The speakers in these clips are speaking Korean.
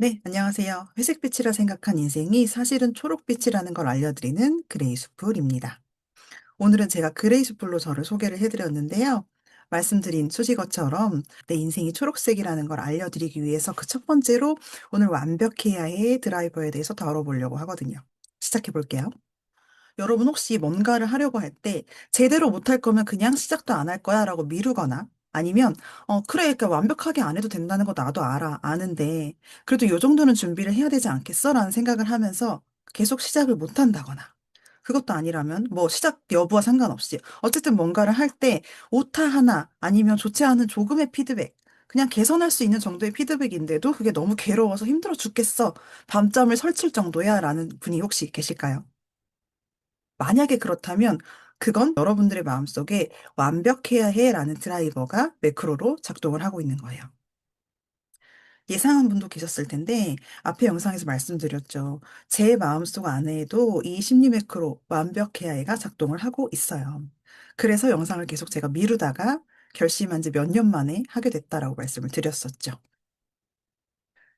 네, 안녕하세요. 회색빛이라 생각한 인생이 사실은 초록빛이라는 걸 알려드리는 그레이수풀입니다. 오늘은 제가 그레이수풀로 저를 소개를 해드렸는데요. 말씀드린 수식어처럼 내 인생이 초록색이라는 걸 알려드리기 위해서 그 첫 번째로 오늘 완벽해야 해 드라이버에 대해서 다뤄보려고 하거든요. 시작해 볼게요. 여러분 혹시 뭔가를 하려고 할 때 제대로 못할 거면 그냥 시작도 안 할 거야 라고 미루거나 아니면 그래 그러니까 완벽하게 안 해도 된다는 거 나도 아는데 그래도 요 정도는 준비를 해야 되지 않겠어? 라는 생각을 하면서 계속 시작을 못 한다거나 그것도 아니라면 뭐 시작 여부와 상관없이 어쨌든 뭔가를 할 때 오타 하나 아니면 좋지 않은 조금의 피드백 그냥 개선할 수 있는 정도의 피드백인데도 그게 너무 괴로워서 힘들어 죽겠어. 밤잠을 설칠 정도야 라는 분이 혹시 계실까요? 만약에 그렇다면 그건 여러분들의 마음속에 완벽해야 해라는 드라이버가 매크로로 작동을 하고 있는 거예요. 예상한 분도 계셨을 텐데 앞에 영상에서 말씀드렸죠. 제 마음속 안에도 이 심리 매크로 완벽해야 해가 작동을 하고 있어요. 그래서 영상을 계속 제가 미루다가 결심한 지 몇 년 만에 하게 됐다라고 말씀을 드렸었죠.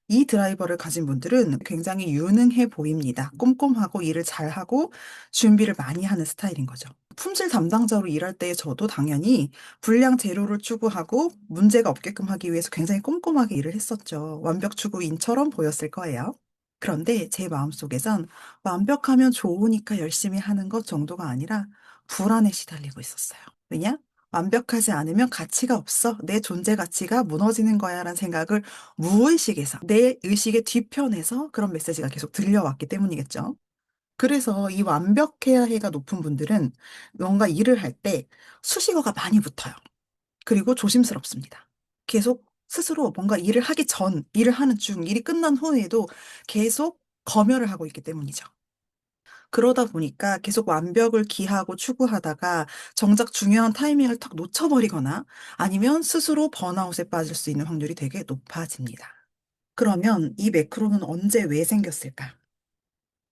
이 드라이버를 가진 분들은 굉장히 유능해 보입니다. 꼼꼼하고 일을 잘하고 준비를 많이 하는 스타일인 거죠. 품질 담당자로 일할 때 저도 당연히 불량 재료를 추구하고 문제가 없게끔 하기 위해서 굉장히 꼼꼼하게 일을 했었죠. 완벽 추구인처럼 보였을 거예요. 그런데 제 마음속에선 완벽하면 좋으니까 열심히 하는 것 정도가 아니라 불안에 시달리고 있었어요. 왜냐? 완벽하지 않으면 가치가 없어. 내 존재 가치가 무너지는 거야. 라는 생각을 무의식에서, 내 의식의 뒤편에서 그런 메시지가 계속 들려왔기 때문이겠죠. 그래서 이 완벽해야 해가 높은 분들은 뭔가 일을 할 때 수식어가 많이 붙어요. 그리고 조심스럽습니다. 계속 스스로 뭔가 일을 하기 전, 일을 하는 중, 일이 끝난 후에도 계속 검열을 하고 있기 때문이죠. 그러다 보니까 계속 완벽을 기하고 추구하다가 정작 중요한 타이밍을 탁 놓쳐버리거나 아니면 스스로 번아웃에 빠질 수 있는 확률이 되게 높아집니다. 그러면 이 매크로는 언제 왜 생겼을까?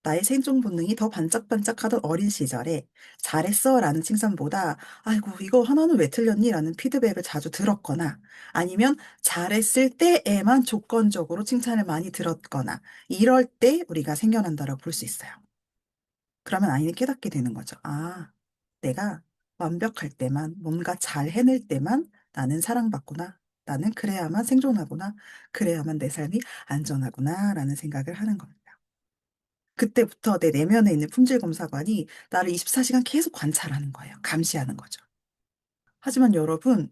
나의 생존 본능이 더 반짝반짝하던 어린 시절에 잘했어 라는 칭찬보다 아이고 이거 하나는 왜 틀렸니? 라는 피드백을 자주 들었거나 아니면 잘했을 때에만 조건적으로 칭찬을 많이 들었거나 이럴 때 우리가 생겨난다라고 볼 수 있어요. 그러면 아이는 깨닫게 되는 거죠. 아, 내가 완벽할 때만, 뭔가 잘 해낼 때만 나는 사랑받구나. 나는 그래야만 생존하구나. 그래야만 내 삶이 안전하구나. 라는 생각을 하는 겁니다. 그때부터 내 내면에 있는 품질검사관이 나를 24시간 계속 관찰하는 거예요. 감시하는 거죠. 하지만 여러분,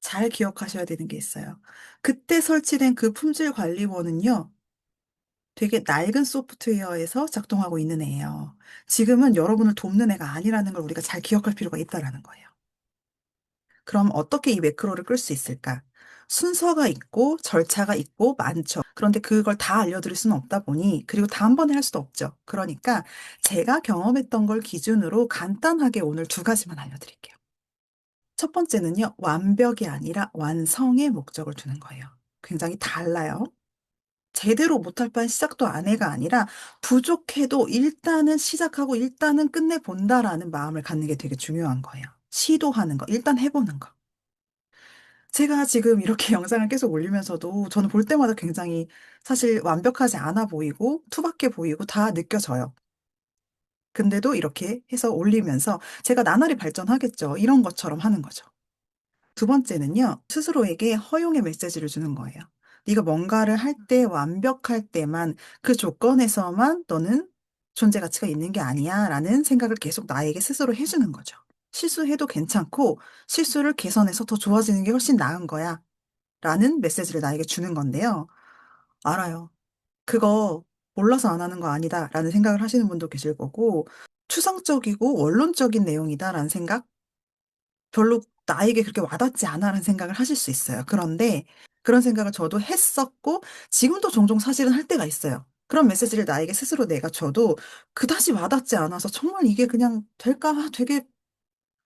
잘 기억하셔야 되는 게 있어요. 그때 설치된 그 품질관리원은요, 되게 낡은 소프트웨어에서 작동하고 있는 애예요. 지금은 여러분을 돕는 애가 아니라는 걸 우리가 잘 기억할 필요가 있다라는 거예요. 그럼 어떻게 이 매크로를 끌 수 있을까? 순서가 있고 절차가 있고 많죠. 그런데 그걸 다 알려드릴 수는 없다 보니 그리고 다 한 번에 할 수도 없죠. 그러니까 제가 경험했던 걸 기준으로 간단하게 오늘 두 가지만 알려드릴게요. 첫 번째는요. 완벽이 아니라 완성의 목적을 두는 거예요. 굉장히 달라요. 제대로 못할 바엔 시작도 안 해가 아니라 부족해도 일단은 시작하고 일단은 끝내본다라는 마음을 갖는 게 되게 중요한 거예요. 시도하는 거, 일단 해보는 거. 제가 지금 이렇게 영상을 계속 올리면서도 저는 볼 때마다 굉장히 사실 완벽하지 않아 보이고 투박해 보이고 다 느껴져요. 근데도 이렇게 해서 올리면서 제가 나날이 발전하겠죠. 이런 것처럼 하는 거죠. 두 번째는요, 스스로에게 허용의 메시지를 주는 거예요. 네가 뭔가를 할 때 완벽할 때만 그 조건에서만 너는 존재 가치가 있는 게 아니야 라는 생각을 계속 나에게 스스로 해주는 거죠. 실수해도 괜찮고 실수를 개선해서 더 좋아지는 게 훨씬 나은 거야 라는 메시지를 나에게 주는 건데요. 알아요. 그거 몰라서 안 하는 거 아니다 라는 생각을 하시는 분도 계실 거고 추상적이고 원론적인 내용이다라는 생각 별로 나에게 그렇게 와닿지 않아라는 생각을 하실 수 있어요. 그런데 그런 생각을 저도 했었고 지금도 종종 사실은 할 때가 있어요. 그런 메시지를 나에게 스스로 내가 줘도 그다지 와닿지 않아서 정말 이게 그냥 될까? 되게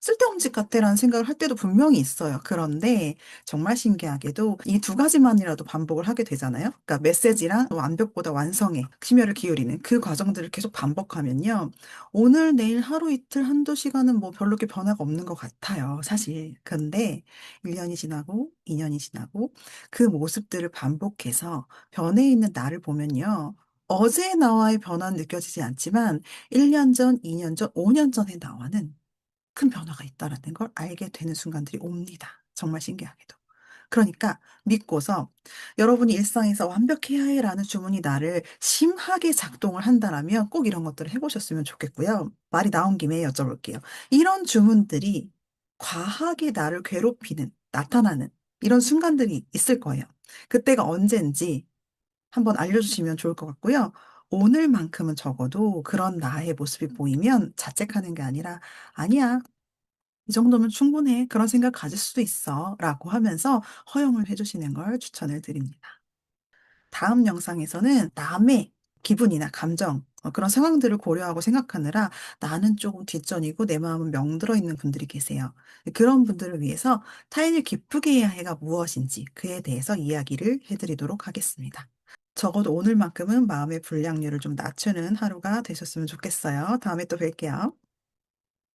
쓸데없는 짓 같다라는 생각을 할 때도 분명히 있어요. 그런데 정말 신기하게도 이 두 가지만이라도 반복을 하게 되잖아요. 그러니까 메시지랑 완벽보다 완성에 심혈을 기울이는 그 과정들을 계속 반복하면요. 오늘, 내일, 하루 이틀, 한두 시간은 뭐 별로 게 변화가 없는 것 같아요. 사실. 근데 1년이 지나고 2년이 지나고 그 모습들을 반복해서 변해 있는 나를 보면요. 어제 나와의 변화는 느껴지지 않지만 1년 전, 2년 전, 5년 전의 나와는 큰 변화가 있다라는 걸 알게 되는 순간들이 옵니다. 정말 신기하게도. 그러니까 믿고서 여러분이 일상에서 완벽해야 해라는 주문이 나를 심하게 작동을 한다라면 꼭 이런 것들을 해보셨으면 좋겠고요. 말이 나온 김에 여쭤볼게요. 이런 주문들이 과하게 나를 괴롭히는, 나타나는 이런 순간들이 있을 거예요. 그때가 언젠지 한번 알려주시면 좋을 것 같고요. 오늘만큼은 적어도 그런 나의 모습이 보이면 자책하는 게 아니라 아니야. 이 정도면 충분해. 그런 생각 가질 수도 있어. 라고 하면서 허용을 해주시는 걸 추천을 드립니다. 다음 영상에서는 남의 기분이나 감정, 그런 상황들을 고려하고 생각하느라 나는 조금 뒷전이고 내 마음은 명들어 있는 분들이 계세요. 그런 분들을 위해서 타인을 기쁘게 해야 해가 무엇인지 그에 대해서 이야기를 해드리도록 하겠습니다. 적어도 오늘만큼은 마음의 불량률을 좀 낮추는 하루가 되셨으면 좋겠어요. 다음에 또 뵐게요.